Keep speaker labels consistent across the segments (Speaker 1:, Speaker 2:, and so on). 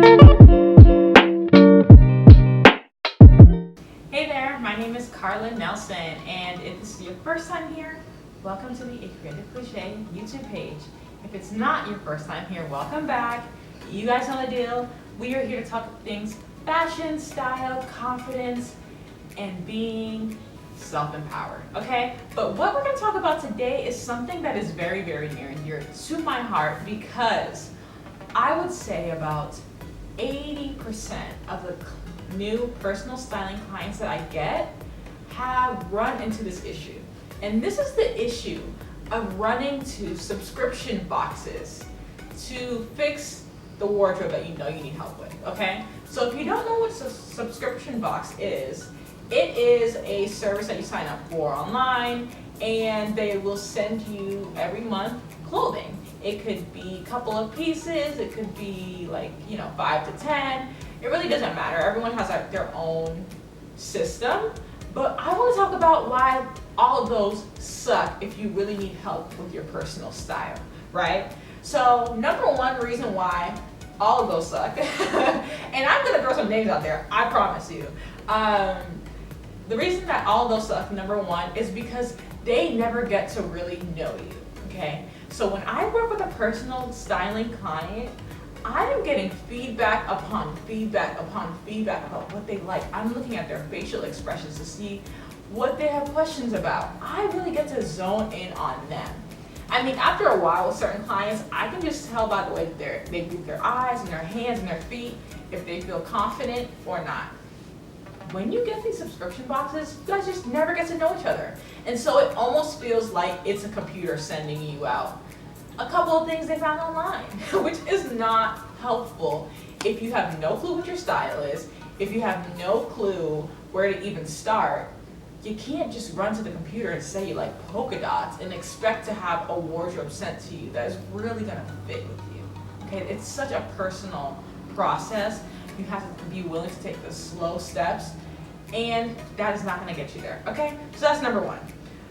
Speaker 1: Hey there, my name is Carla Nelson, and if this is your first time here, welcome to the A Creative Cliche YouTube page. If it's not your first time here, welcome back. You guys know the deal. We are here to talk things fashion, style, confidence, and being self-empowered, okay? But what we're going to talk about today is something that is very, very near and dear to my heart, because I would say about 80% of the new personal styling clients that I get have run into this issue. And this is the issue of running to subscription boxes to fix the wardrobe that you know you need help with, okay? So if you don't know what a subscription box is, it is a service that you sign up for online, and they will send you every month clothing. It could be a couple of pieces, it could be 5 to 10. It really doesn't matter. Everyone has their own system. But I want to talk about why all of those suck if you really need help with your personal style, right? So number one reason why all of those suck, and I'm going to throw some names out there, I promise you. The reason that all of those suck, number one, is because they never get to really know you, okay? So when I work with a personal styling client, I am getting feedback upon feedback upon feedback about what they like. I'm looking at their facial expressions to see what they have questions about. I really get to zone in on them. I mean, after a while with certain clients, I can just tell by the way that they move their eyes and their hands and their feet if they feel confident or not. When you get these subscription boxes, you guys just never get to know each other. And so it almost feels like it's a computer sending you out a couple of things they found online, which is not helpful if you have no clue what your style is, if you have no clue where to even start. You can't just run to the computer and say you like polka dots and expect to have a wardrobe sent to you that is really gonna fit with you. Okay, it's such a personal process. You have to be willing to take the slow steps, and that is not gonna get you there, okay? So that's number one.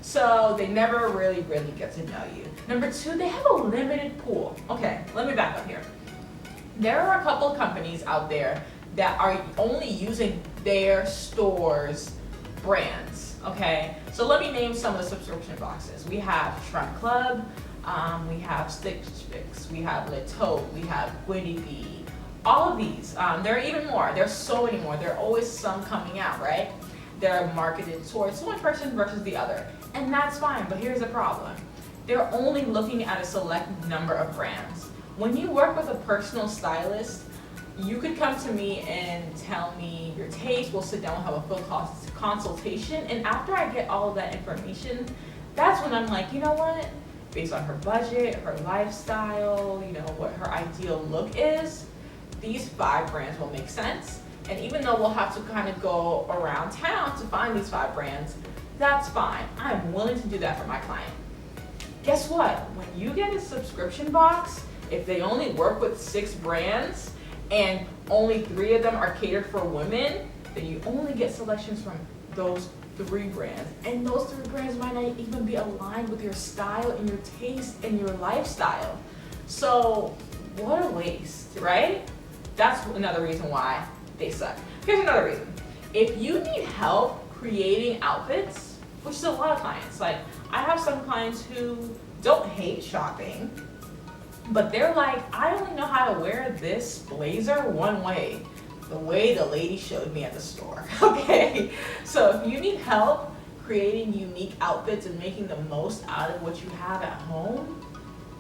Speaker 1: So they never really get to know you. Number two, they have a limited pool. Okay, let me back up here. There are a couple of companies out there that are only using their stores' brands, okay? So let me name some of the subscription boxes. We have Shrunk Club, we have Stitch Fix, we have Le Taupe, we have Gwynny B. All of these, there are even more. There's so many more. There are always some coming out, right? They're marketed towards one person versus the other. And that's fine, but here's the problem. They're only looking at a select number of brands. When you work with a personal stylist, you could come to me and tell me your taste. We'll sit down and have a full consultation. And after I get all of that information, that's when I'm like, you know what? Based on her budget, her lifestyle, what her ideal look is, these 5 brands will make sense. And even though we'll have to kind of go around town to find these 5 brands, that's fine. I'm willing to do that for my client. Guess what? When you get a subscription box, if they only work with 6 brands and only 3 of them are catered for women, then you only get selections from those 3 brands. And those 3 brands might not even be aligned with your style and your taste and your lifestyle. So what a waste, right? That's another reason why they suck. Here's another reason. If you need help creating outfits, which is a lot of clients, like I have some clients who don't hate shopping, but they're like, I only know how to wear this blazer one way, the way the lady showed me at the store, okay? So if you need help creating unique outfits and making the most out of what you have at home,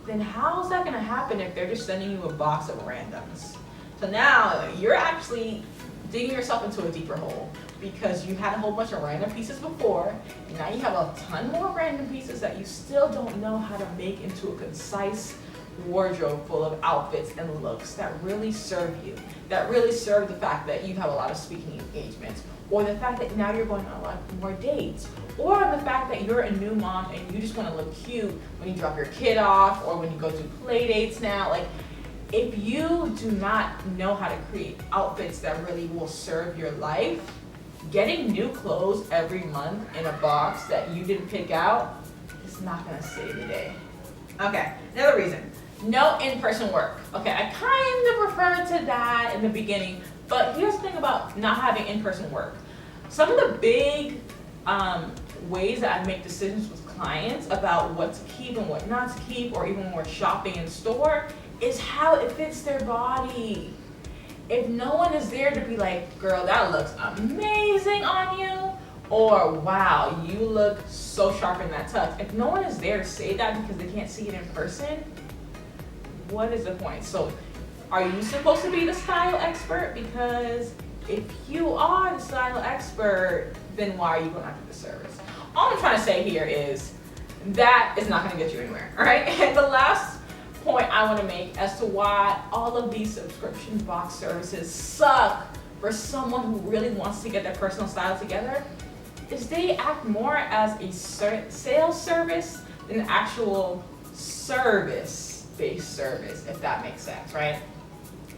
Speaker 1: then how's that gonna happen if they're just sending you a box of randoms? So now you're actually digging yourself into a deeper hole, because you had a whole bunch of random pieces before, and now you have a ton more random pieces that you still don't know how to make into a concise wardrobe full of outfits and looks that really serve you, that really serve the fact that you have a lot of speaking engagements, or the fact that now you're going on a lot more dates, or the fact that you're a new mom and you just want to look cute when you drop your kid off or when you go do play dates now. Like, if you do not know how to create outfits that really will serve your life, getting new clothes every month in a box that you didn't pick out is not gonna save the day. Okay, another reason. no in-person work. Okay, I kind of referred to that in the beginning, but here's the thing about not having in-person work. Some of the big ways that I make decisions with clients about what to keep and what not to keep, or even when we're shopping in store, is how it fits their body. If no one is there to be like, girl, that looks amazing on you, or wow, you look so sharp in that tux. If no one is there to say that because they can't see it in person, what is the point? So are you supposed to be the style expert? Because if you are the style expert, then why are you going after the service? All I'm trying to say here is that is not going to get you anywhere, all right? And the last point I want to make as to why all of these subscription box services suck for someone who really wants to get their personal style together is they act more as a sales service than an actual service-based service, if that makes sense, right?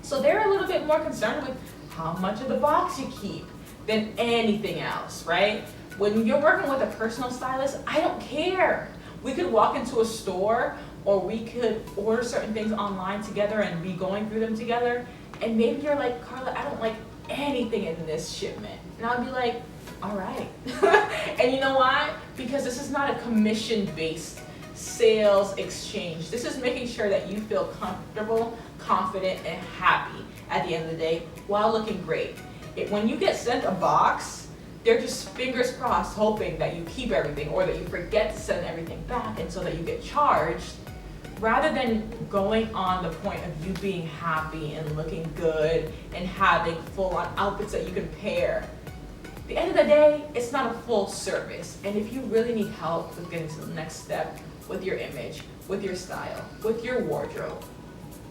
Speaker 1: So they're a little bit more concerned with how much of the box you keep than anything else, right? When you're working with a personal stylist, I don't care. We could walk into a store, or we could order certain things online together and be going through them together, and maybe you're like, Carla, I don't like anything in this shipment. And I'll be like, all right. And you know why? Because this is not a commission-based sales exchange. This is making sure that you feel comfortable, confident, and happy at the end of the day while looking great. When you get sent a box, they're just fingers crossed hoping that you keep everything, or that you forget to send everything back, and so that you get charged, rather than going on the point of you being happy and looking good and having full-on outfits that you can pair. At the end of the day, it's not a full service. And if you really need help with getting to the next step with your image, with your style, with your wardrobe,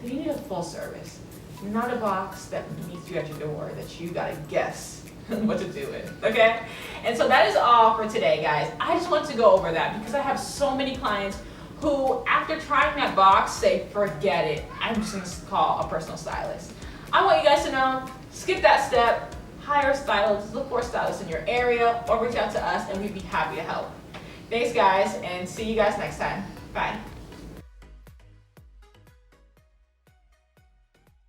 Speaker 1: then you need a full service, not a box that meets you at your door that you gotta guess what to do with, okay? And so that is all for today, guys. I just want to go over that because I have so many clients who, after trying that box, say, forget it, I'm just gonna call a personal stylist. I want you guys to know, skip that step, hire a stylist, look for a stylist in your area, or reach out to us and we'd be happy to help. Thanks, guys, and see you guys next time. Bye.